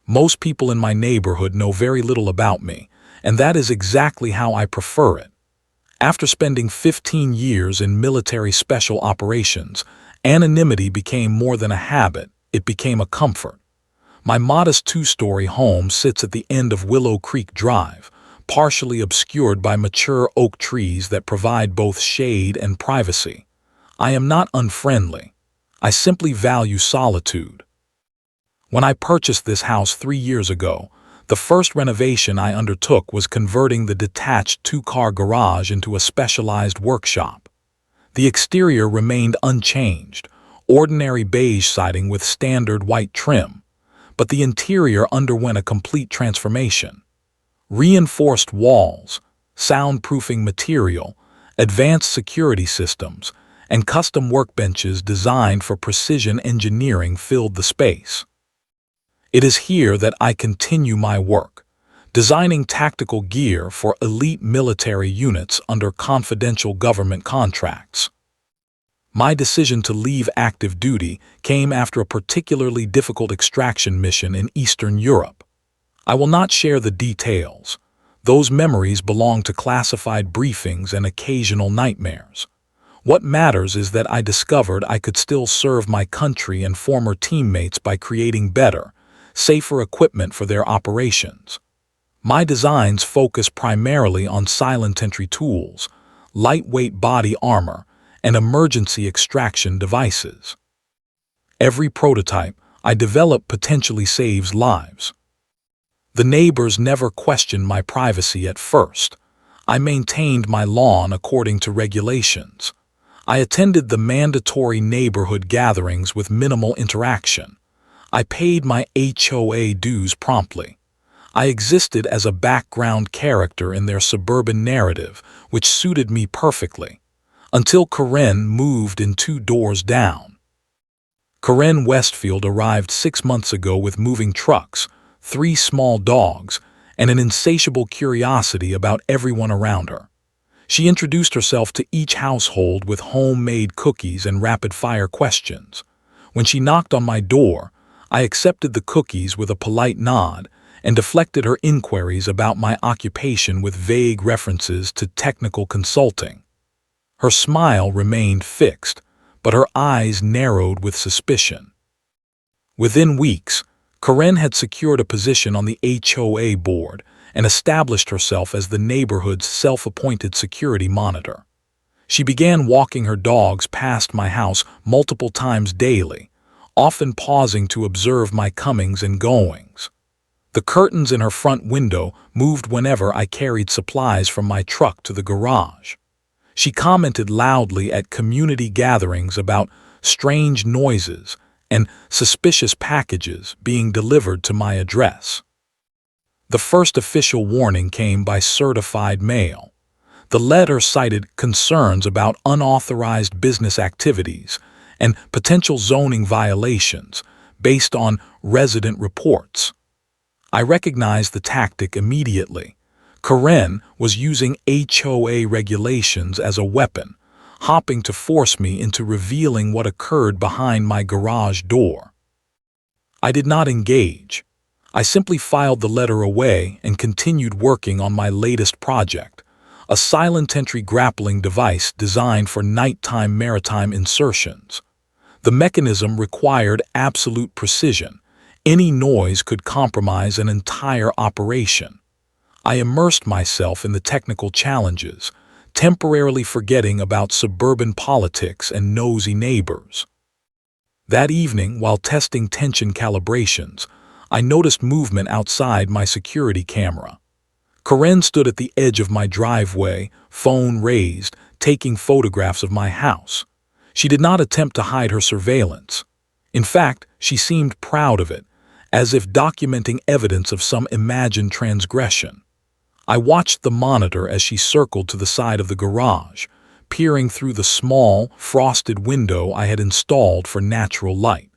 Most people in my neighborhood know very little about me, and that is exactly how I prefer it. After spending 15 years in military special operations, anonymity became more than a habit, it became a comfort. My modest two-story home sits at the end of Willow Creek Drive, partially obscured by mature oak trees that provide both shade and privacy. I am not unfriendly. I simply value solitude. When I purchased this house 3 years ago, the first renovation I undertook was converting the detached two-car garage into a specialized workshop. The exterior remained unchanged, ordinary beige siding with standard white trim, but the interior underwent a complete transformation. Reinforced walls, soundproofing material, advanced security systems, and custom workbenches designed for precision engineering filled the space. It is here that I continue my work, designing tactical gear for elite military units under confidential government contracts. My decision to leave active duty came after a particularly difficult extraction mission in Eastern Europe. I will not share the details. Those memories belong to classified briefings and occasional nightmares. What matters is that I discovered I could still serve my country and former teammates by creating better, safer equipment for their operations. My designs focus primarily on silent entry tools, lightweight body armor, and emergency extraction devices. Every prototype I develop potentially saves lives. The neighbors never questioned my privacy at first. I maintained my lawn according to regulations. I attended the mandatory neighborhood gatherings with minimal interaction. I paid my HOA dues promptly. I existed as a background character in their suburban narrative, which suited me perfectly, until Karen moved in 2 doors down. Karen Westfield arrived 6 months ago with moving trucks, 3 small dogs, and an insatiable curiosity about everyone around her. She introduced herself to each household with homemade cookies and rapid-fire questions. When she knocked on my door, I accepted the cookies with a polite nod and deflected her inquiries about my occupation with vague references to technical consulting. Her smile remained fixed, but her eyes narrowed with suspicion. Within weeks, Karen had secured a position on the HOA board and established herself as the neighborhood's self-appointed security monitor. She began walking her dogs past my house multiple times daily, often pausing to observe my comings and goings. The curtains in her front window moved whenever I carried supplies from my truck to the garage. She commented loudly at community gatherings about strange noises and suspicious packages being delivered to my address. The first official warning came by certified mail. The letter cited concerns about unauthorized business activities and potential zoning violations based on resident reports. I recognized the tactic immediately. Karen was using HOA regulations as a weapon, hopping to force me into revealing what occurred behind my garage door. I did not engage. I simply filed the letter away and continued working on my latest project, a silent entry grappling device designed for nighttime maritime insertions. The mechanism required absolute precision. Any noise could compromise an entire operation. I immersed myself in the technical challenges, temporarily forgetting about suburban politics and nosy neighbors. That evening, while testing tension calibrations, I noticed movement outside my security camera. Karen stood at the edge of my driveway, phone raised, taking photographs of my house. She did not attempt to hide her surveillance. In fact, she seemed proud of it, as if documenting evidence of some imagined transgression. I watched the monitor as she circled to the side of the garage, peering through the small, frosted window I had installed for natural light.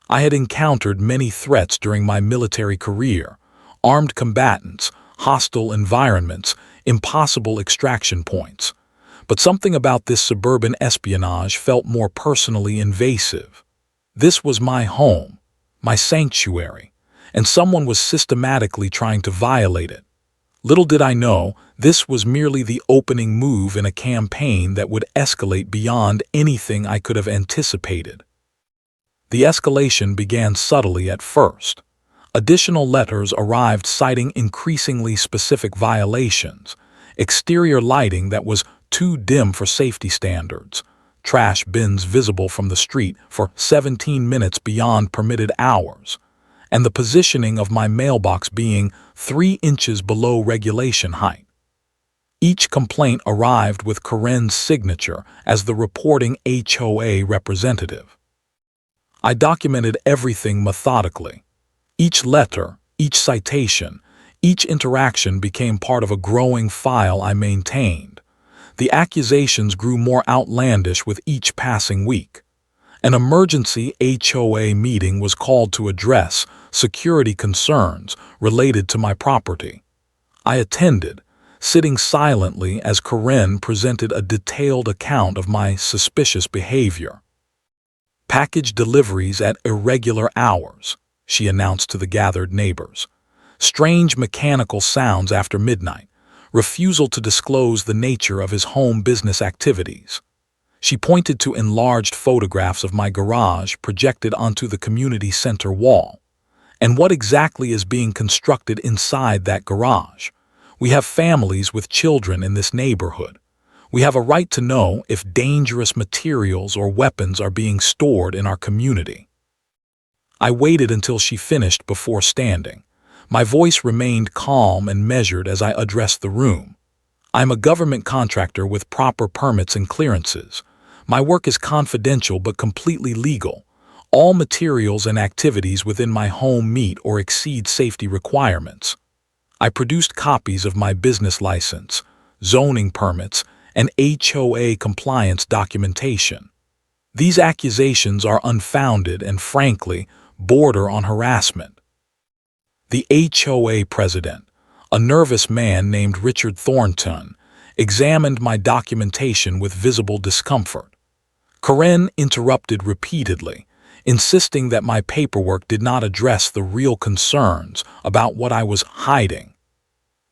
I had encountered many threats during my military career: armed combatants, hostile environments, impossible extraction points. But something about this suburban espionage felt more personally invasive. This was my home, my sanctuary, and someone was systematically trying to violate it. Little did I know, this was merely the opening move in a campaign that would escalate beyond anything I could have anticipated. The escalation began subtly at first. Additional letters arrived citing increasingly specific violations: exterior lighting that was too dim for safety standards, trash bins visible from the street for 17 minutes beyond permitted hours, and the positioning of my mailbox being 3 inches below regulation height. Each complaint arrived with Karen's signature as the reporting HOA representative. I documented everything methodically. Each letter, each citation, each interaction became part of a growing file I maintained. The accusations grew more outlandish with each passing week. An emergency HOA meeting was called to address security concerns related to my property. I attended, sitting silently as Karen presented a detailed account of my suspicious behavior. Package deliveries at irregular hours, she announced to the gathered neighbors. Strange mechanical sounds after midnight, refusal to disclose the nature of his home business activities. She pointed to enlarged photographs of my garage projected onto the community center wall. And what exactly is being constructed inside that garage? We have families with children in this neighborhood. We have a right to know if dangerous materials or weapons are being stored in our community. I waited until she finished before standing. My voice remained calm and measured as I addressed the room. I'm a government contractor with proper permits and clearances. My work is confidential but completely legal. All materials and activities within my home meet or exceed safety requirements. I produced copies of my business license, zoning permits, and HOA compliance documentation. These accusations are unfounded and, frankly, border on harassment. The HOA president, a nervous man named Richard Thornton, examined my documentation with visible discomfort. Karen interrupted repeatedly, insisting that my paperwork did not address the real concerns about what I was hiding.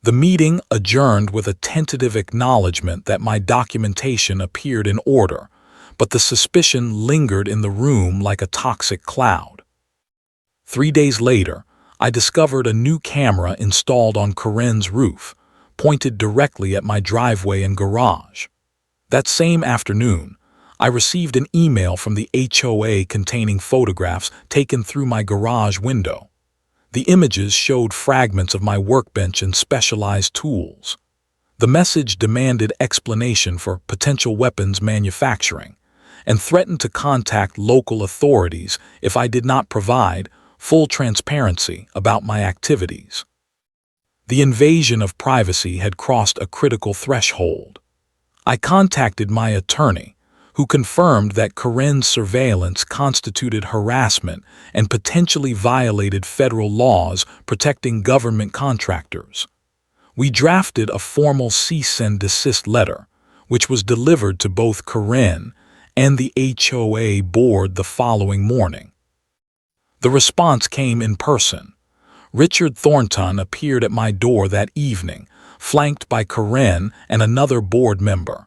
The meeting adjourned with a tentative acknowledgement that my documentation appeared in order, but the suspicion lingered in the room like a toxic cloud. 3 days later, I discovered a new camera installed on Karen's roof, pointed directly at my driveway and garage. That same afternoon, I received an email from the HOA containing photographs taken through my garage window. The images showed fragments of my workbench and specialized tools. The message demanded explanation for potential weapons manufacturing and threatened to contact local authorities if I did not provide full transparency about my activities. The invasion of privacy had crossed a critical threshold. I contacted my attorney, who confirmed that Karen's surveillance constituted harassment and potentially violated federal laws protecting government contractors. We drafted a formal cease and desist letter, which was delivered to both Karen and the HOA board the following morning. The response came in person. Richard Thornton appeared at my door that evening, flanked by Karen and another board member.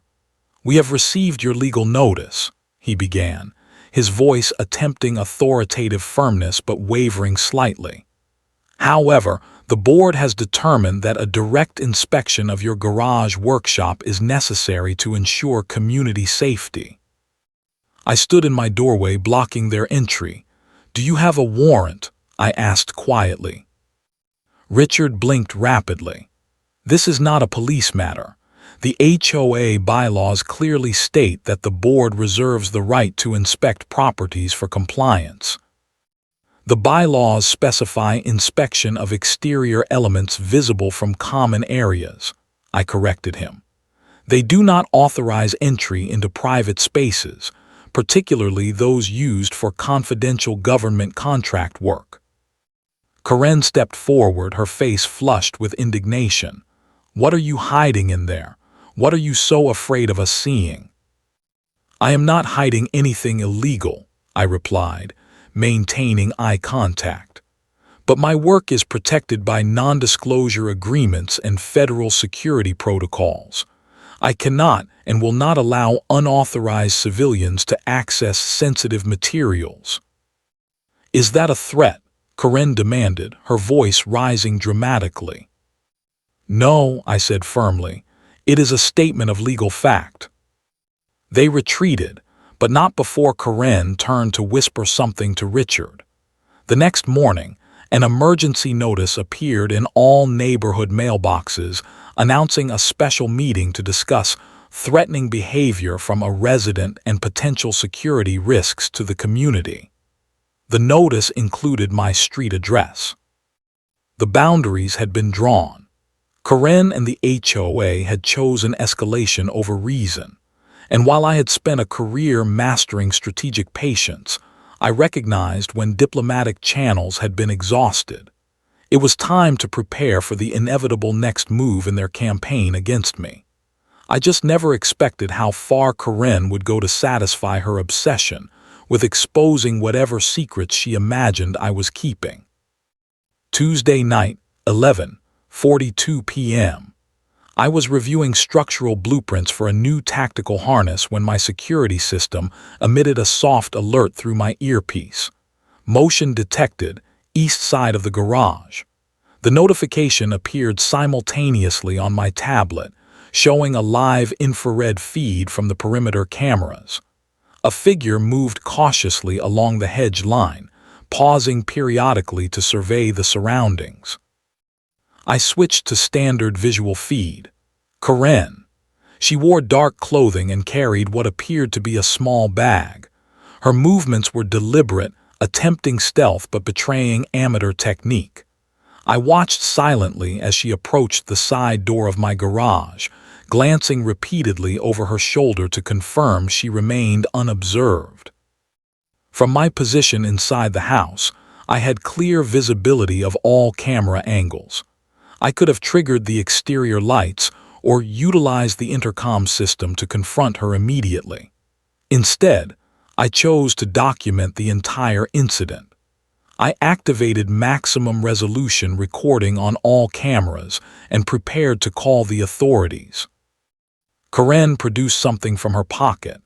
"We have received your legal notice," he began, his voice attempting authoritative firmness but wavering slightly. "However, the board has determined that a direct inspection of your garage workshop is necessary to ensure community safety." I stood in my doorway blocking their entry. "Do you have a warrant?" I asked quietly. Richard blinked rapidly. "This is not a police matter. The HOA bylaws clearly state that the board reserves the right to inspect properties for compliance. The bylaws specify inspection of exterior elements visible from common areas," I corrected him. "They do not authorize entry into private spaces, particularly those used for confidential government contract work." Karen stepped forward, her face flushed with indignation. "What are you hiding in there? What are you so afraid of us seeing?" "I am not hiding anything illegal," I replied, maintaining eye contact. But my work is protected by non-disclosure agreements and federal security protocols. I cannot and will not allow unauthorized civilians to access sensitive materials." "Is that a threat?" Karen demanded, her voice rising dramatically. "No," I said firmly. "It is a statement of legal fact." They retreated, but not before Karen turned to whisper something to Richard. The next morning, an emergency notice appeared in all neighborhood mailboxes announcing a special meeting to discuss threatening behavior from a resident and potential security risks to the community. The notice included my street address. The boundaries had been drawn. Karen and the HOA had chosen escalation over reason, and while I had spent a career mastering strategic patience, I recognized when diplomatic channels had been exhausted. It was time to prepare for the inevitable next move in their campaign against me. I just never expected how far Karen would go to satisfy her obsession with exposing whatever secrets she imagined I was keeping. Tuesday night, 11:42 p.m. I was reviewing structural blueprints for a new tactical harness when my security system emitted a soft alert through my earpiece. "Motion detected, east side of the garage." The notification appeared simultaneously on my tablet, showing a live infrared feed from the perimeter cameras. A figure moved cautiously along the hedge line, pausing periodically to survey the surroundings. I switched to standard visual feed. Karen. She wore dark clothing and carried what appeared to be a small bag. Her movements were deliberate, attempting stealth but betraying amateur technique. I watched silently as she approached the side door of my garage, glancing repeatedly over her shoulder to confirm she remained unobserved. From my position inside the house, I had clear visibility of all camera angles. I could have triggered the exterior lights or utilized the intercom system to confront her immediately. Instead, I chose to document the entire incident. I activated maximum resolution recording on all cameras and prepared to call the authorities. Karen produced something from her pocket,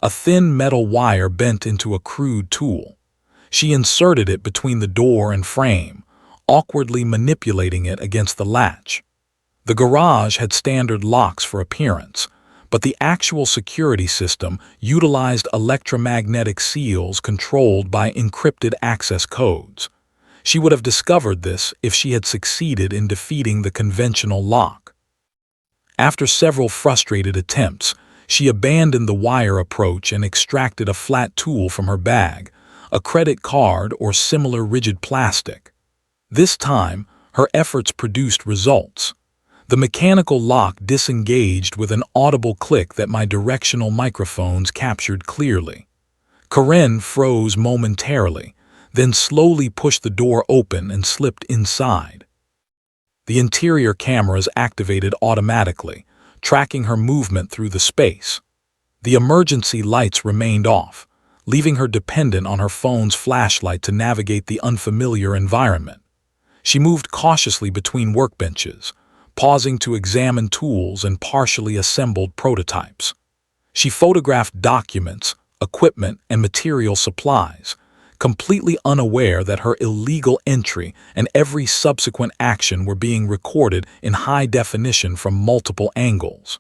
a thin metal wire bent into a crude tool. She inserted it between the door and frame, awkwardly manipulating it against the latch. The garage had standard locks for appearance, but the actual security system utilized electromagnetic seals controlled by encrypted access codes. She would have discovered this if she had succeeded in defeating the conventional lock. After several frustrated attempts, she abandoned the wire approach and extracted a flat tool from her bag, a credit card or similar rigid plastic. This time, her efforts produced results. The mechanical lock disengaged with an audible click that my directional microphones captured clearly. Karen froze momentarily, then slowly pushed the door open and slipped inside. The interior cameras activated automatically, tracking her movement through the space. The emergency lights remained off, leaving her dependent on her phone's flashlight to navigate the unfamiliar environment. She moved cautiously between workbenches, pausing to examine tools and partially assembled prototypes. She photographed documents, equipment, and material supplies, completely unaware that her illegal entry and every subsequent action were being recorded in high definition from multiple angles.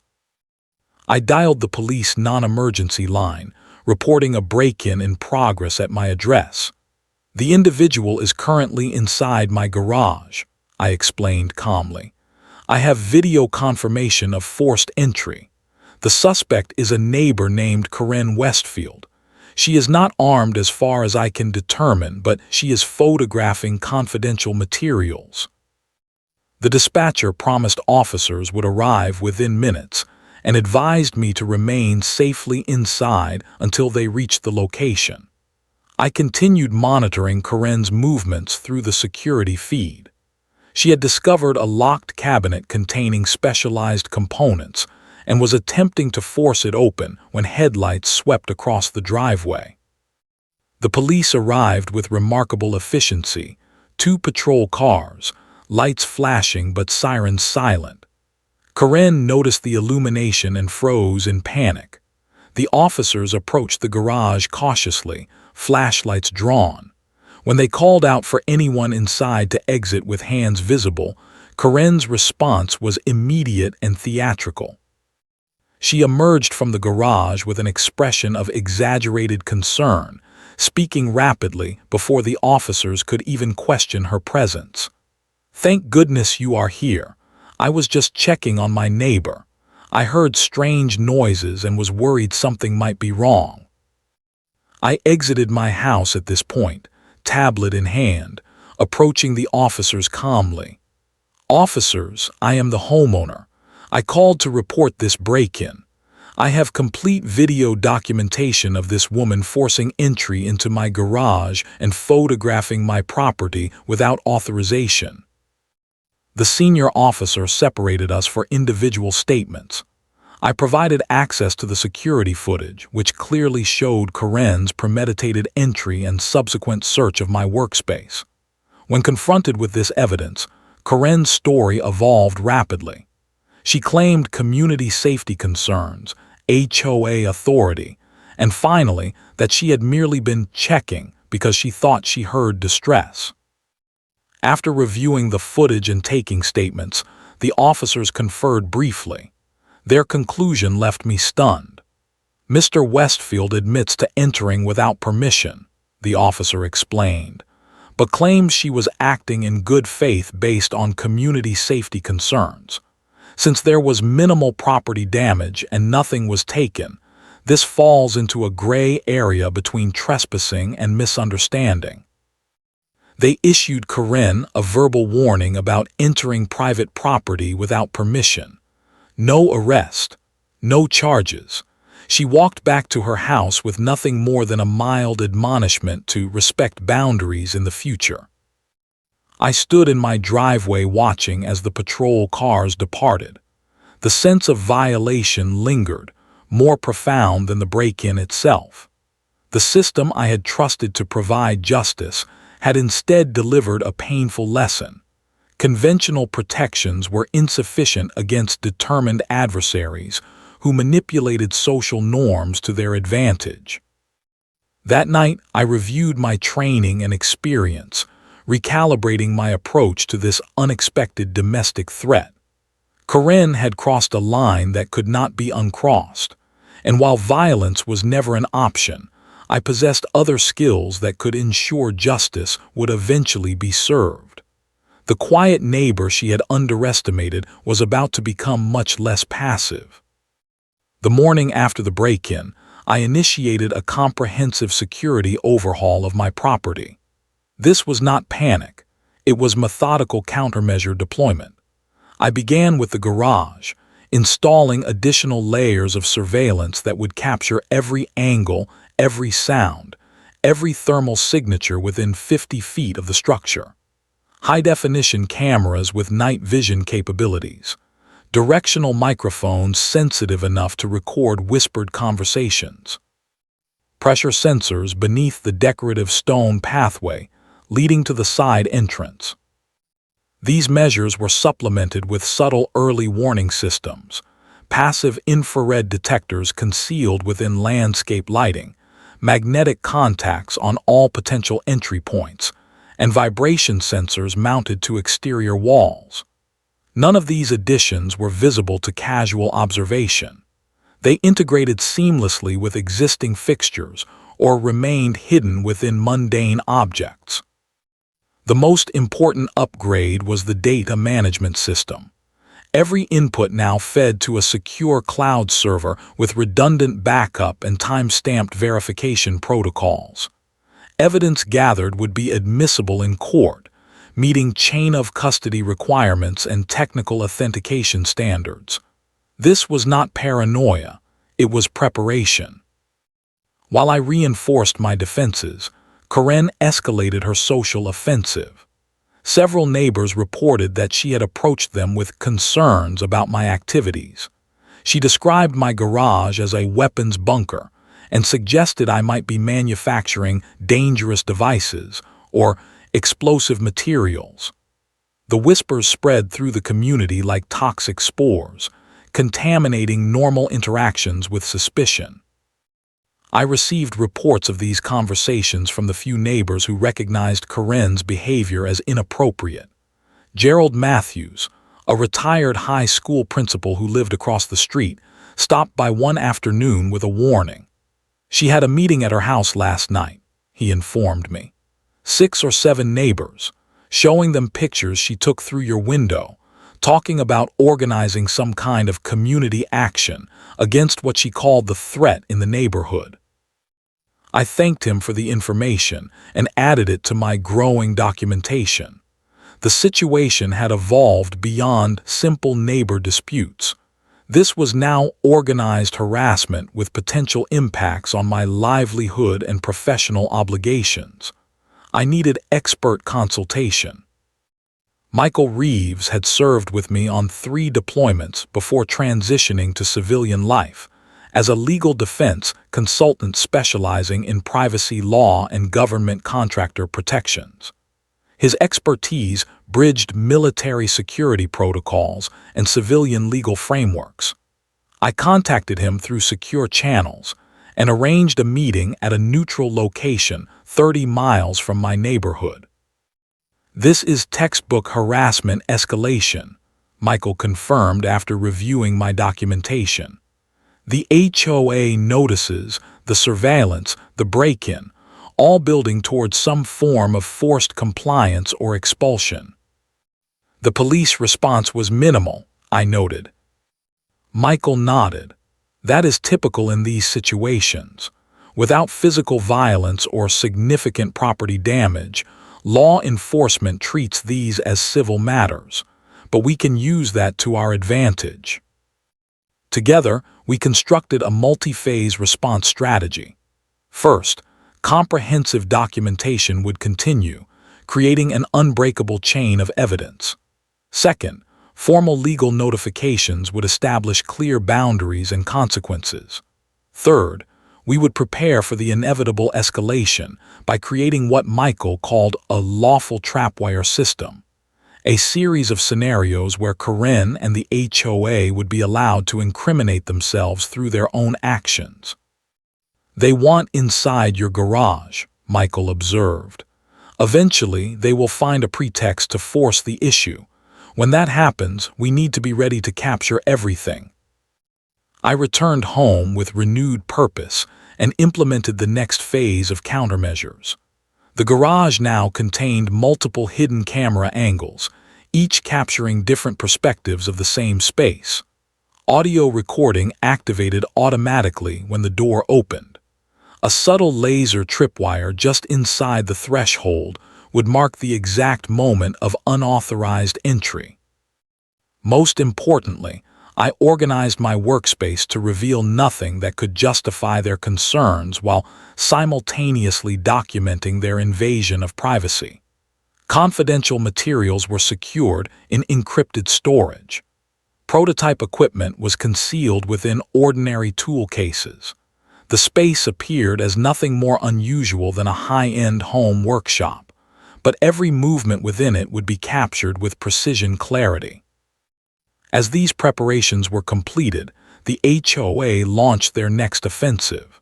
I dialed the police non-emergency line, reporting a break-in in progress at my address. "The individual is currently inside my garage," I explained calmly. "I have video confirmation of forced entry. The suspect is a neighbor named Karen Westfield. She is not armed as far as I can determine, but she is photographing confidential materials." The dispatcher promised officers would arrive within minutes and advised me to remain safely inside until they reached the location. I continued monitoring Karen's movements through the security feed. She had discovered a locked cabinet containing specialized components and was attempting to force it open when headlights swept across the driveway. The police arrived with remarkable efficiency, 2 patrol cars, lights flashing but sirens silent. Karen noticed the illumination and froze in panic. The officers approached the garage cautiously, flashlights drawn. When they called out for anyone inside to exit with hands visible, Karen's response was immediate and theatrical. She emerged from the garage with an expression of exaggerated concern, speaking rapidly before the officers could even question her presence. "Thank goodness you are here. I was just checking on my neighbor. I heard strange noises and was worried something might be wrong." I exited my house at this point, tablet in hand, approaching the officers calmly. "Officers, I am the homeowner. I called to report this break-in. I have complete video documentation of this woman forcing entry into my garage and photographing my property without authorization." The senior officer separated us for individual statements. I provided access to the security footage, which clearly showed Karen's premeditated entry and subsequent search of my workspace. When confronted with this evidence, Karen's story evolved rapidly. She claimed community safety concerns, HOA authority, and finally that she had merely been checking because she thought she heard distress. After reviewing the footage and taking statements, the officers conferred briefly. Their conclusion left me stunned. "Mr. Westfield admits to entering without permission," the officer explained, but claims she was acting in good faith based on community safety concerns. Since there was minimal property damage and nothing was taken, this falls into a gray area between trespassing and misunderstanding. They issued Karen a verbal warning about entering private property without permission. No arrest, no charges. She walked back to her house with nothing more than a mild admonishment to respect boundaries in the future. I stood in my driveway watching as the patrol cars departed. The sense of violation lingered, more profound than the break-in itself. The system I had trusted to provide justice had instead delivered a painful lesson. Conventional protections were insufficient against determined adversaries who manipulated social norms to their advantage. That night, I reviewed my training and experience, recalibrating my approach to this unexpected domestic threat. Karen had crossed a line that could not be uncrossed, and while violence was never an option, I possessed other skills that could ensure justice would eventually be served. The quiet neighbor she had underestimated was about to become much less passive. The morning after the break-in, I initiated a comprehensive security overhaul of my property. This was not panic. It was methodical countermeasure deployment. I began with the garage, installing additional layers of surveillance that would capture every angle, every sound, every thermal signature within 50 feet of the structure. High-definition cameras with night vision capabilities, directional microphones sensitive enough to record whispered conversations, pressure sensors beneath the decorative stone pathway leading to the side entrance. These measures were supplemented with subtle early warning systems, passive infrared detectors concealed within landscape lighting, magnetic contacts on all potential entry points, and vibration sensors mounted to exterior walls. None of these additions were visible to casual observation. They integrated seamlessly with existing fixtures or remained hidden within mundane objects. The most important upgrade was the data management system. Every input now fed to a secure cloud server with redundant backup and time-stamped verification protocols. Evidence gathered would be admissible in court, meeting chain-of-custody requirements and technical authentication standards. This was not paranoia, it was preparation. While I reinforced my defenses, Karen escalated her social offensive. Several neighbors reported that she had approached them with concerns about my activities. She described my garage as a weapons bunker and suggested I might be manufacturing dangerous devices or explosive materials. The whispers spread through the community like toxic spores, contaminating normal interactions with suspicion. I received reports of these conversations from the few neighbors who recognized Karen's behavior as inappropriate. Gerald Matthews, a retired high school principal who lived across the street, stopped by one afternoon with a warning. "She had a meeting at her house last night," he informed me. 6 or 7 neighbors, showing them pictures she took through your window, talking about organizing some kind of community action against what she called the threat in the neighborhood. I thanked him for the information and added it to my growing documentation. The situation had evolved beyond simple neighbor disputes. This was now organized harassment with potential impacts on my livelihood and professional obligations. I needed expert consultation. Michael Reeves had served with me on 3 deployments before transitioning to civilian life, as a legal defense consultant specializing in privacy law and government contractor protections. His expertise bridged military security protocols and civilian legal frameworks. I contacted him through secure channels and arranged a meeting at a neutral location 30 miles from my neighborhood. "This is textbook harassment escalation," Michael confirmed after reviewing my documentation. "The HOA notices, the surveillance, the break-in, all building towards some form of forced compliance or expulsion." "The police response was minimal," I noted. Michael nodded. "That is typical in these situations. Without physical violence or significant property damage, law enforcement treats these as civil matters, but we can use that to our advantage." Together, we constructed a multi-phase response strategy. First, comprehensive documentation would continue, creating an unbreakable chain of evidence. Second, formal legal notifications would establish clear boundaries and consequences. Third, we would prepare for the inevitable escalation by creating what Michael called a lawful trapwire system, a series of scenarios where Karen and the HOA would be allowed to incriminate themselves through their own actions. "They want inside your garage," Michael observed. "Eventually, they will find a pretext to force the issue. When that happens, we need to be ready to capture everything." I returned home with renewed purpose and implemented the next phase of countermeasures. The garage now contained multiple hidden camera angles, each capturing different perspectives of the same space. Audio recording activated automatically when the door opened. A subtle laser tripwire just inside the threshold would mark the exact moment of unauthorized entry. Most importantly, I organized my workspace to reveal nothing that could justify their concerns while simultaneously documenting their invasion of privacy. Confidential materials were secured in encrypted storage. Prototype equipment was concealed within ordinary tool cases. The space appeared as nothing more unusual than a high-end home workshop, but every movement within it would be captured with precision clarity. As these preparations were completed, the HOA launched their next offensive.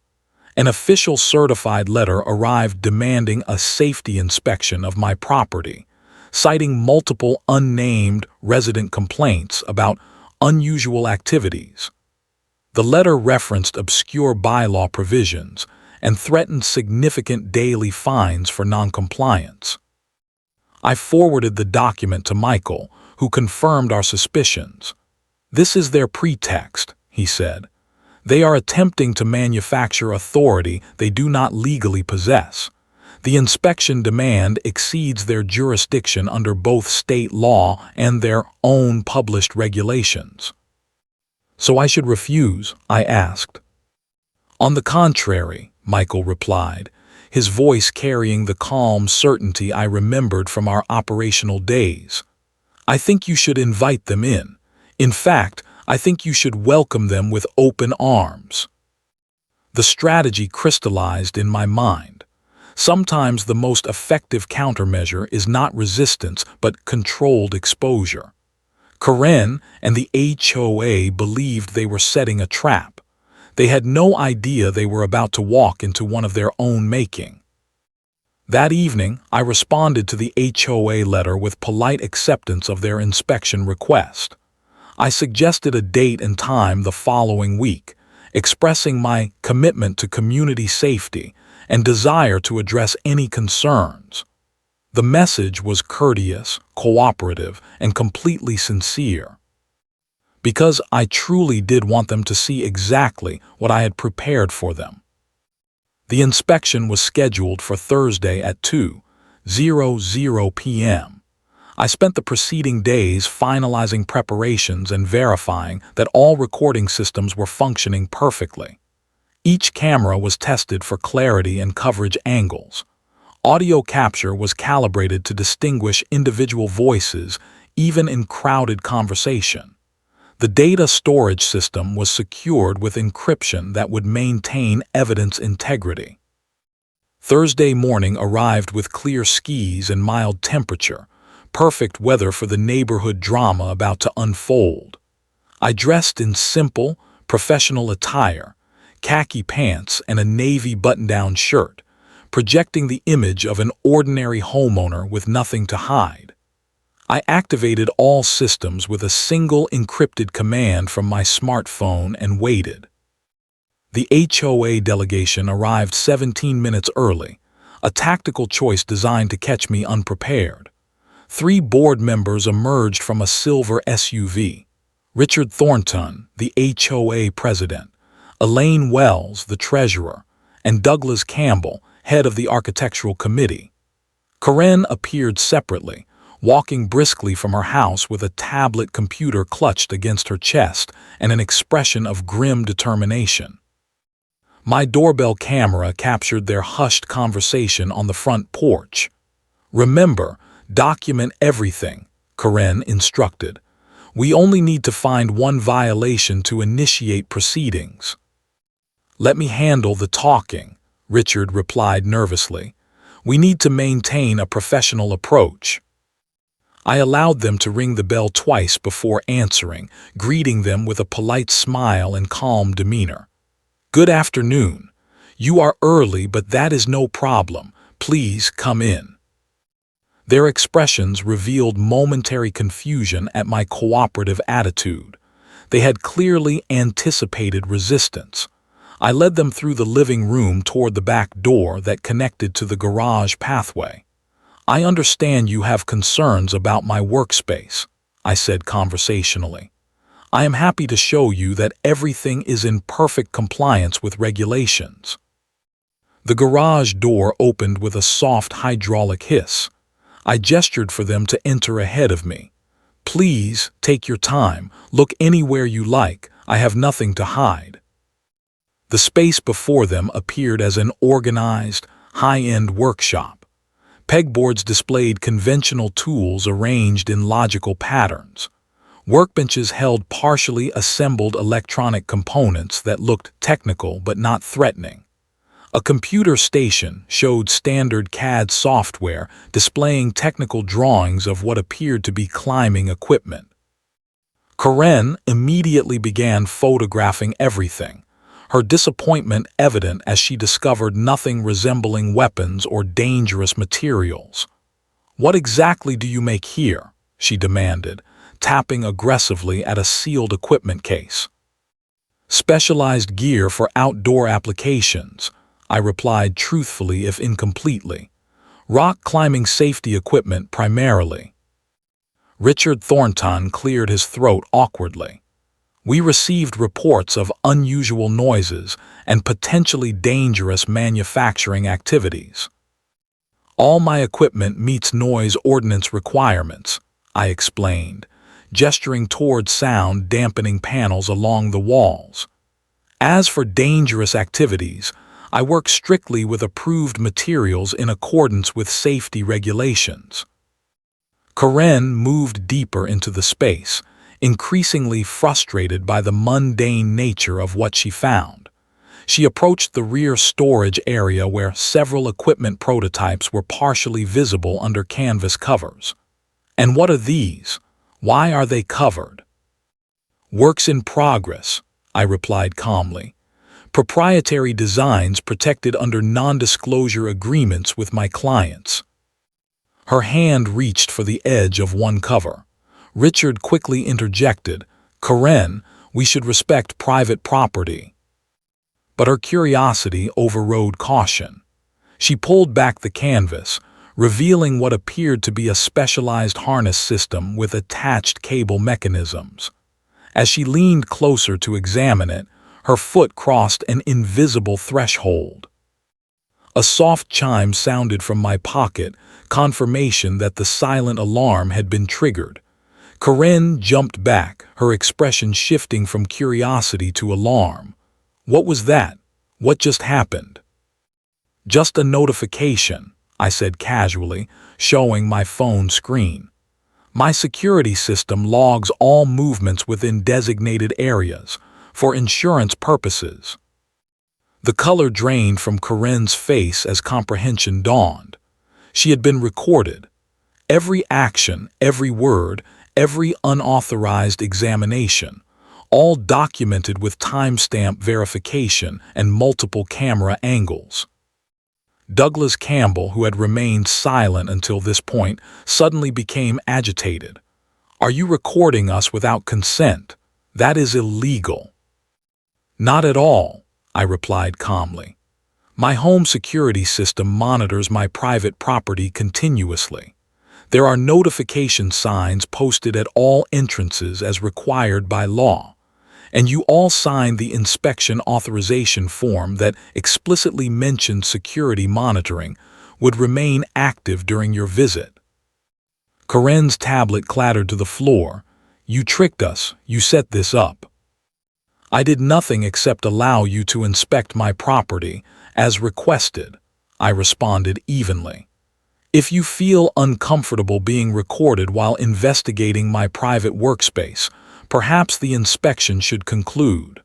An official certified letter arrived demanding a safety inspection of my property, citing multiple unnamed resident complaints about unusual activities. The letter referenced obscure bylaw provisions and threatened significant daily fines for noncompliance. I forwarded the document to Michael, who confirmed our suspicions. "This is their pretext," he said. "They are attempting to manufacture authority they do not legally possess. The inspection demand exceeds their jurisdiction under both state law and their own published regulations." "So I should refuse?" I asked. "On the contrary," Michael replied, his voice carrying the calm certainty I remembered from our operational days. "I think you should invite them in. In fact, I think you should welcome them with open arms." The strategy crystallized in my mind. Sometimes the most effective countermeasure is not resistance but controlled exposure. Karen and the HOA believed they were setting a trap. They had no idea they were about to walk into one of their own making. That evening, I responded to the HOA letter with polite acceptance of their inspection request. I suggested a date and time the following week, expressing my commitment to community safety and desire to address any concerns. The message was courteous, cooperative, and completely sincere. Because I truly did want them to see exactly what I had prepared for them. The inspection was scheduled for Thursday at 2:00 p.m. I spent the preceding days finalizing preparations and verifying that all recording systems were functioning perfectly. Each camera was tested for clarity and coverage angles. Audio capture was calibrated to distinguish individual voices, even in crowded conversation. The data storage system was secured with encryption that would maintain evidence integrity. Thursday morning arrived with clear skies and mild temperature, perfect weather for the neighborhood drama about to unfold. I dressed in simple, professional attire, khaki pants and a navy button-down shirt, projecting the image of an ordinary homeowner with nothing to hide. I activated all systems with a single encrypted command from my smartphone and waited. The HOA delegation arrived 17 minutes early, a tactical choice designed to catch me unprepared. 3 board members emerged from a silver SUV. Richard Thornton, the HOA president, Elaine Wells, the treasurer, and Douglas Campbell, head of the architectural committee. Karen appeared separately, walking briskly from her house with a tablet computer clutched against her chest and an expression of grim determination. My doorbell camera captured their hushed conversation on the front porch. "Remember, document everything," Karen instructed. "We only need to find one violation to initiate proceedings." "Let me handle the talking," Richard replied nervously. "We need to maintain a professional approach." I allowed them to ring the bell twice before answering, greeting them with a polite smile and calm demeanor. "Good afternoon. You are early, but that is no problem. Please come in." Their expressions revealed momentary confusion at my cooperative attitude. They had clearly anticipated resistance. I led them through the living room toward the back door that connected to the garage pathway. "I understand you have concerns about my workspace," I said conversationally. "I am happy to show you that everything is in perfect compliance with regulations." The garage door opened with a soft hydraulic hiss. I gestured for them to enter ahead of me. "Please, take your time. Look anywhere you like. I have nothing to hide." The space before them appeared as an organized, high-end workshop. Pegboards displayed conventional tools arranged in logical patterns. Workbenches held partially assembled electronic components that looked technical but not threatening. A computer station showed standard CAD software displaying technical drawings of what appeared to be climbing equipment. Karen immediately began photographing everything, her disappointment evident as she discovered nothing resembling weapons or dangerous materials. "What exactly do you make here?" she demanded, tapping aggressively at a sealed equipment case. "Specialized gear for outdoor applications," I replied truthfully if incompletely. "Rock climbing safety equipment primarily." Richard Thornton cleared his throat awkwardly. "We received reports of unusual noises and potentially dangerous manufacturing activities." "All my equipment meets noise ordinance requirements," I explained, gesturing toward sound-dampening panels along the walls. "As for dangerous activities, I work strictly with approved materials in accordance with safety regulations." Karen moved deeper into the space, increasingly frustrated by the mundane nature of what she found. She approached the rear storage area where several equipment prototypes were partially visible under canvas covers. "And what are these? Why are they covered?" "Works in progress," I replied calmly. "Proprietary designs protected under non-disclosure agreements with my clients." Her hand reached for the edge of one cover. Richard quickly interjected, "Karen, we should respect private property." But her curiosity overrode caution. She pulled back the canvas, revealing what appeared to be a specialized harness system with attached cable mechanisms. As she leaned closer to examine it, her foot crossed an invisible threshold. A soft chime sounded from my pocket, confirmation that the silent alarm had been triggered. Karen jumped back, her expression shifting from curiosity to alarm. "What was that? What just happened?" "Just a notification," I said casually, showing my phone screen. "My security system logs all movements within designated areas, for insurance purposes." The color drained from Karen's face as comprehension dawned. She had been recorded. Every action, every word, every unauthorized examination, all documented with timestamp verification and multiple camera angles. Douglas Campbell, who had remained silent until this point, suddenly became agitated. "Are you recording us without consent? That is illegal." "Not at all," I replied calmly. "My home security system monitors my private property continuously. There are notification signs posted at all entrances as required by law, and you all signed the inspection authorization form that explicitly mentioned security monitoring would remain active during your visit." Karen's tablet clattered to the floor. "You tricked us. You set this up." "I did nothing except allow you to inspect my property, as requested," I responded evenly. "If you feel uncomfortable being recorded while investigating my private workspace, perhaps the inspection should conclude."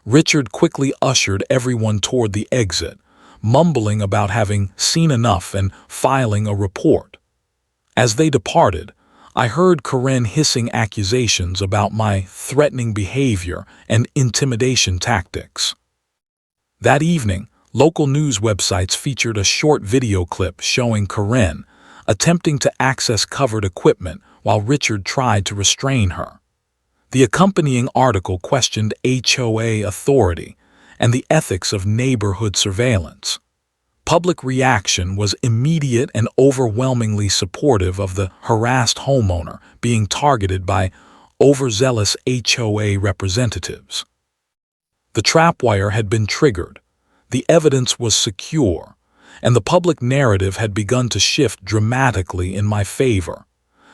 Richard quickly ushered everyone toward the exit, mumbling about having seen enough and filing a report. As they departed, I heard Karen hissing accusations about my threatening behavior and intimidation tactics. That evening, local news websites featured a short video clip showing Karen attempting to access covered equipment while Richard tried to restrain her. The accompanying article questioned HOA authority and the ethics of neighborhood surveillance. Public reaction was immediate and overwhelmingly supportive of the harassed homeowner being targeted by overzealous HOA representatives. The trapwire had been triggered, the evidence was secure, and the public narrative had begun to shift dramatically in my favor.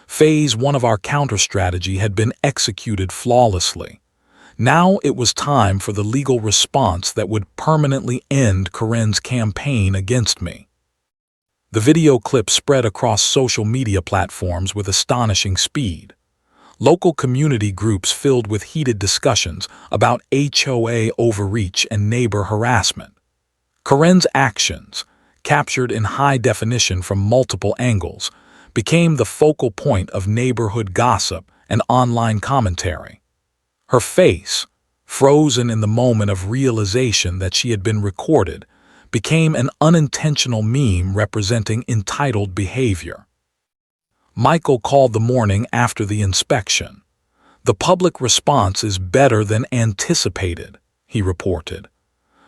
Phase 1 of our counter-strategy had been executed flawlessly. Now it was time for the legal response that would permanently end Karen's campaign against me. The video clip spread across social media platforms with astonishing speed. Local community groups filled with heated discussions about HOA overreach and neighbor harassment. Karen's actions, captured in high definition from multiple angles, became the focal point of neighborhood gossip and online commentary. Her face, frozen in the moment of realization that she had been recorded, became an unintentional meme representing entitled behavior. Michael called the morning after the inspection. "The public response is better than anticipated," he reported.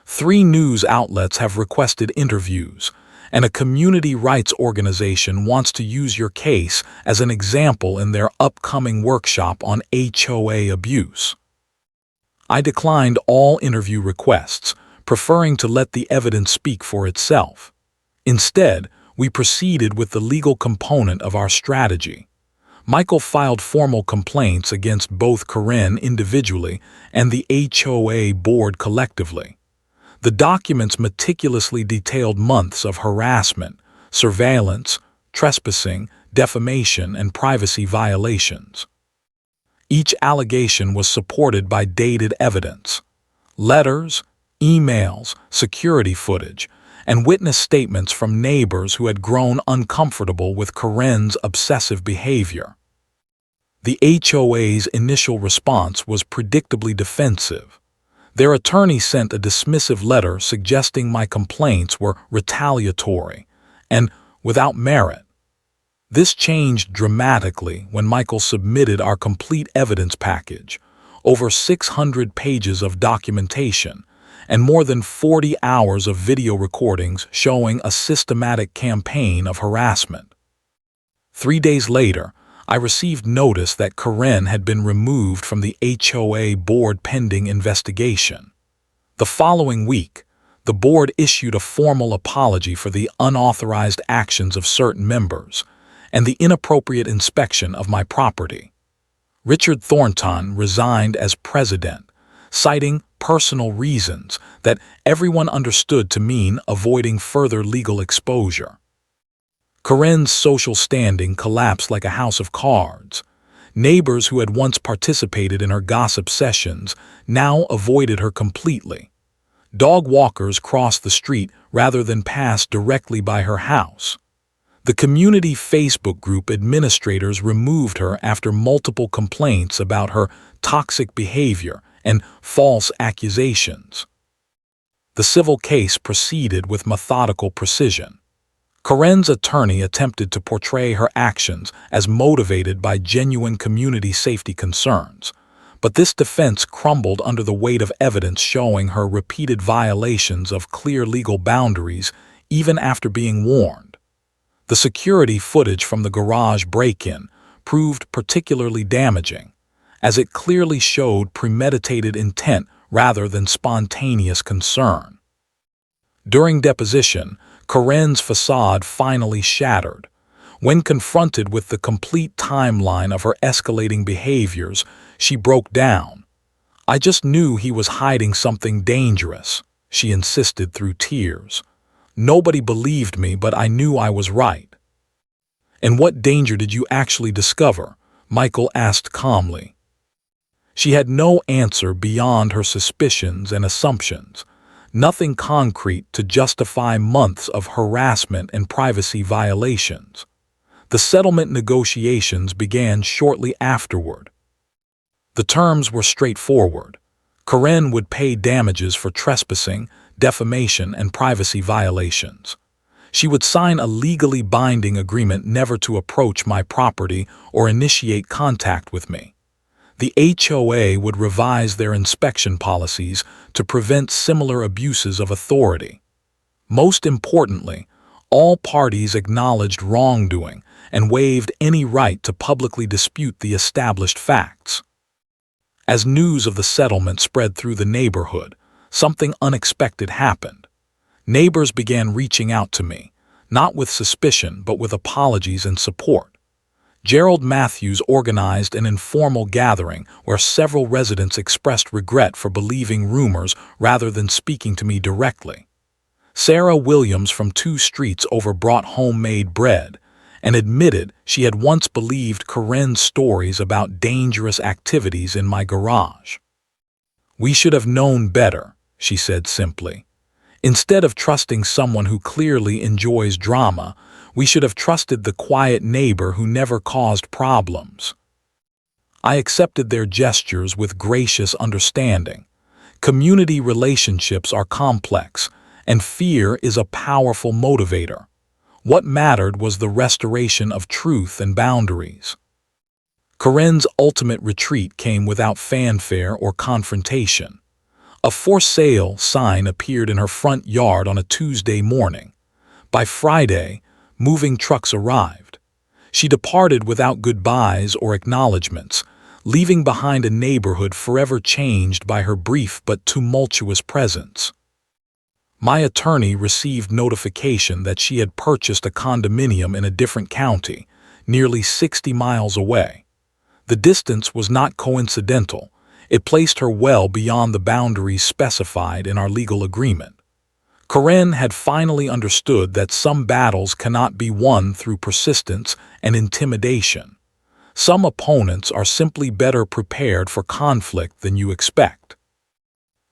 3 news outlets have requested interviews, and a community rights organization wants to use your case as an example in their upcoming workshop on HOA abuse. I declined all interview requests, preferring to let the evidence speak for itself. Instead, we proceeded with the legal component of our strategy. Michael filed formal complaints against both Karen individually and the HOA board collectively. The documents meticulously detailed months of harassment, surveillance, trespassing, defamation, and privacy violations. Each allegation was supported by dated evidence, letters, emails, security footage, and witness statements from neighbors who had grown uncomfortable with Karen's obsessive behavior. The HOA's initial response was predictably defensive. Their attorney sent a dismissive letter suggesting my complaints were retaliatory and without merit. This changed dramatically when Michael submitted our complete evidence package, over 600 pages of documentation, and more than 40 hours of video recordings showing a systematic campaign of harassment. 3 days later, I received notice that Karen had been removed from the HOA board pending investigation. The following week, the board issued a formal apology for the unauthorized actions of certain members and the inappropriate inspection of my property. Richard Thornton resigned as president, citing personal reasons that everyone understood to mean avoiding further legal exposure. Karen's social standing collapsed like a house of cards. Neighbors who had once participated in her gossip sessions now avoided her completely. Dog walkers crossed the street rather than pass directly by her house. The community Facebook group administrators removed her after multiple complaints about her toxic behavior and false accusations. The civil case proceeded with methodical precision. Karen's attorney attempted to portray her actions as motivated by genuine community safety concerns, but this defense crumbled under the weight of evidence showing her repeated violations of clear legal boundaries even after being warned. The security footage from the garage break-in proved particularly damaging, as it clearly showed premeditated intent rather than spontaneous concern. During deposition, Karen's facade finally shattered. When confronted with the complete timeline of her escalating behaviors, she broke down. "I just knew he was hiding something dangerous," she insisted through tears. "Nobody believed me, but I knew I was right." "And what danger did you actually discover?" Michael asked calmly. She had no answer beyond her suspicions and assumptions. Nothing concrete to justify months of harassment and privacy violations. The settlement negotiations began shortly afterward. The terms were straightforward. Karen would pay damages for trespassing, defamation, and privacy violations. She would sign a legally binding agreement never to approach my property or initiate contact with me. The HOA would revise their inspection policies to prevent similar abuses of authority. Most importantly, all parties acknowledged wrongdoing and waived any right to publicly dispute the established facts. As news of the settlement spread through the neighborhood, something unexpected happened. Neighbors began reaching out to me, not with suspicion but with apologies and support. Gerald Matthews organized an informal gathering where several residents expressed regret for believing rumors rather than speaking to me directly. Sarah Williams from 2 streets over brought homemade bread and admitted she had once believed Karen's stories about dangerous activities in my garage. "We should have known better," she said simply. "Instead of trusting someone who clearly enjoys drama, we should have trusted the quiet neighbor who never caused problems." I accepted their gestures with gracious understanding. Community relationships are complex, and fear is a powerful motivator. What mattered was the restoration of truth and boundaries. Karen's ultimate retreat came without fanfare or confrontation. A "for sale" sign appeared in her front yard on a Tuesday morning. By Friday, moving trucks arrived. She departed without goodbyes or acknowledgments, leaving behind a neighborhood forever changed by her brief but tumultuous presence. My attorney received notification that she had purchased a condominium in a different county, nearly 60 miles away. The distance was not coincidental. It placed her well beyond the boundaries specified in our legal agreement. Karen had finally understood that some battles cannot be won through persistence and intimidation. Some opponents are simply better prepared for conflict than you expect.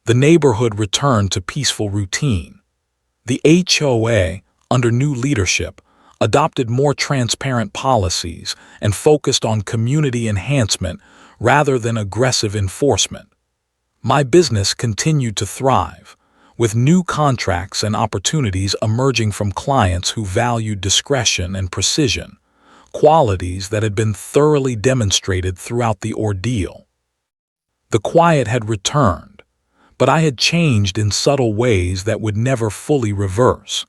The neighborhood returned to peaceful routine. The HOA, under new leadership, adopted more transparent policies and focused on community enhancement rather than aggressive enforcement. My business continued to thrive, with new contracts and opportunities emerging from clients who valued discretion and precision, qualities that had been thoroughly demonstrated throughout the ordeal. The quiet had returned, but I had changed in subtle ways that would never fully reverse.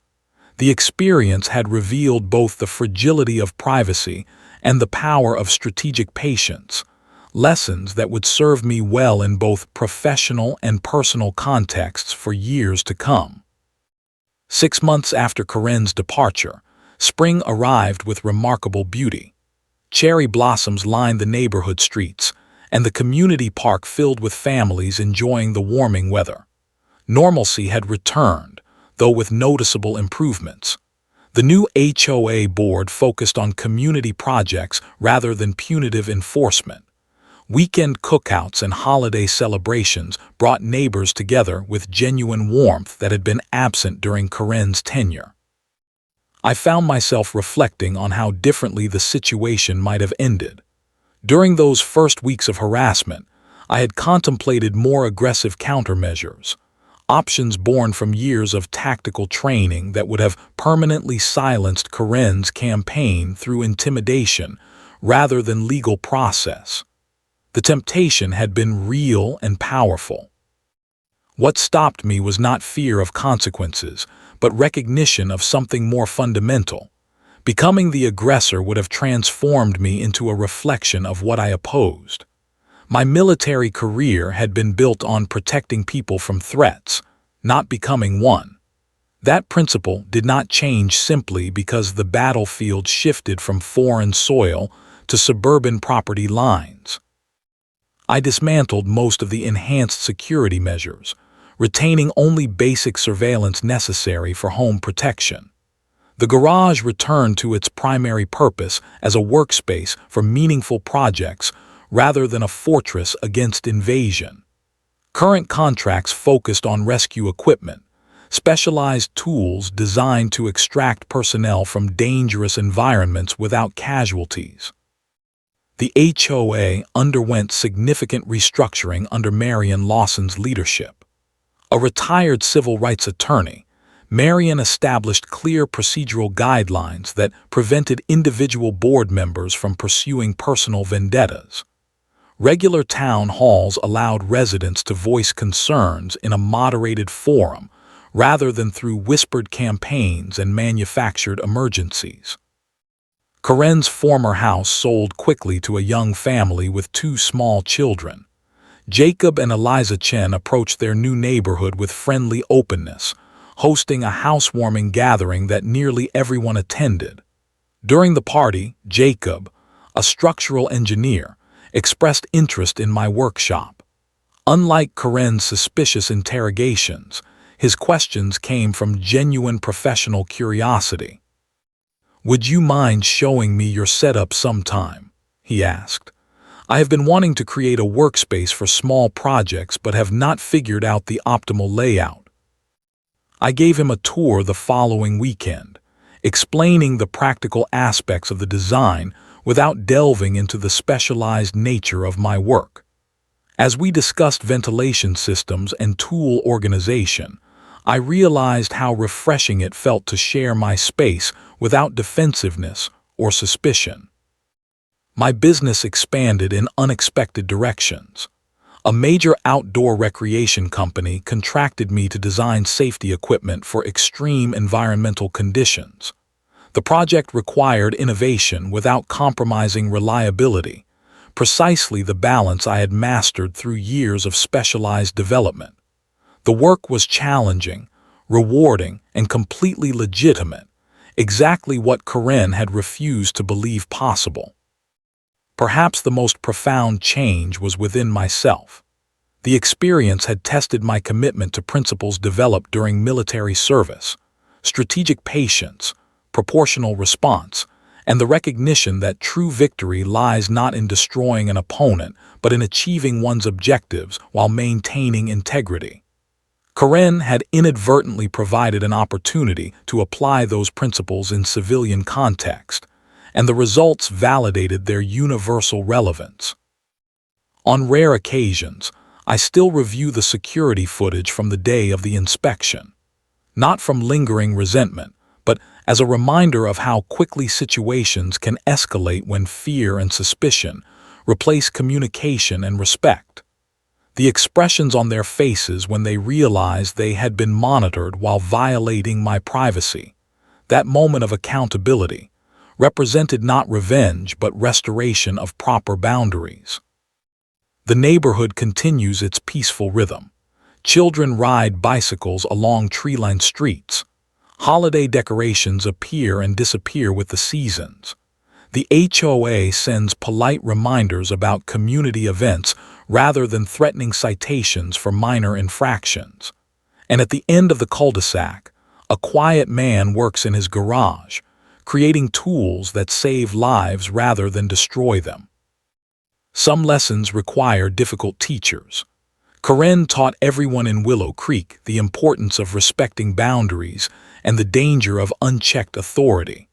The experience had revealed both the fragility of privacy and the power of strategic patience, lessons that would serve me well in both professional and personal contexts for years to come. 6 months after Karen's departure, spring arrived with remarkable beauty. Cherry blossoms lined the neighborhood streets, and the community park filled with families enjoying the warming weather. Normalcy had returned, though with noticeable improvements. The new HOA board focused on community projects rather than punitive enforcement. Weekend cookouts and holiday celebrations brought neighbors together with genuine warmth that had been absent during Karen's tenure. I found myself reflecting on how differently the situation might have ended. During those first weeks of harassment, I had contemplated more aggressive countermeasures, options born from years of tactical training that would have permanently silenced Karen's campaign through intimidation rather than legal process. The temptation had been real and powerful. What stopped me was not fear of consequences, but recognition of something more fundamental. Becoming the aggressor would have transformed me into a reflection of what I opposed. My military career had been built on protecting people from threats, not becoming one. That principle did not change simply because the battlefield shifted from foreign soil to suburban property lines. I dismantled most of the enhanced security measures, retaining only basic surveillance necessary for home protection. The garage returned to its primary purpose as a workspace for meaningful projects rather than a fortress against invasion. Current contracts focused on rescue equipment, specialized tools designed to extract personnel from dangerous environments without casualties. The HOA underwent significant restructuring under Marion Lawson's leadership. A retired civil rights attorney, Marion established clear procedural guidelines that prevented individual board members from pursuing personal vendettas. Regular town halls allowed residents to voice concerns in a moderated forum rather than through whispered campaigns and manufactured emergencies. Karen's former house sold quickly to a young family with 2 small children. Jacob and Eliza Chen approached their new neighborhood with friendly openness, hosting a housewarming gathering that nearly everyone attended. During the party, Jacob, a structural engineer, expressed interest in my workshop. Unlike Karen's suspicious interrogations, his questions came from genuine professional curiosity. "Would you mind showing me your setup sometime?" he asked. "I have been wanting to create a workspace for small projects but have not figured out the optimal layout." I gave him a tour the following weekend, explaining the practical aspects of the design without delving into the specialized nature of my work. As we discussed ventilation systems and tool organization, I realized how refreshing it felt to share my space without defensiveness or suspicion. My business expanded in unexpected directions. A major outdoor recreation company contracted me to design safety equipment for extreme environmental conditions. The project required innovation without compromising reliability, precisely the balance I had mastered through years of specialized development. The work was challenging, rewarding, and completely legitimate, exactly what Karen had refused to believe possible. Perhaps the most profound change was within myself. The experience had tested my commitment to principles developed during military service, strategic patience, proportional response, and the recognition that true victory lies not in destroying an opponent, but in achieving one's objectives while maintaining integrity. Karen had inadvertently provided an opportunity to apply those principles in civilian context, and the results validated their universal relevance. On rare occasions, I still review the security footage from the day of the inspection, not from lingering resentment, but as a reminder of how quickly situations can escalate when fear and suspicion replace communication and respect. The expressions on their faces when they realized they had been monitored while violating my privacy, that moment of accountability, represented not revenge but restoration of proper boundaries. The neighborhood continues its peaceful rhythm. Children ride bicycles along tree-lined streets. Holiday decorations appear and disappear with the seasons. The HOA sends polite reminders about community events rather than threatening citations for minor infractions. And at the end of the cul-de-sac, a quiet man works in his garage, creating tools that save lives rather than destroy them. Some lessons require difficult teachers. Karen taught everyone in Willow Creek the importance of respecting boundaries and the danger of unchecked authority.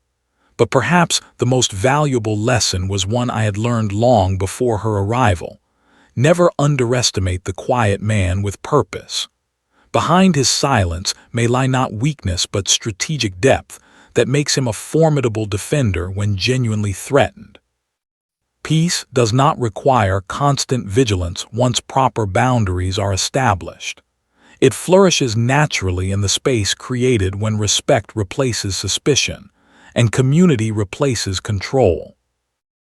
But perhaps the most valuable lesson was one I had learned long before her arrival. Never underestimate the quiet man with purpose. Behind his silence may lie not weakness but strategic depth that makes him a formidable defender when genuinely threatened. Peace does not require constant vigilance once proper boundaries are established. It flourishes naturally in the space created when respect replaces suspicion and community replaces control.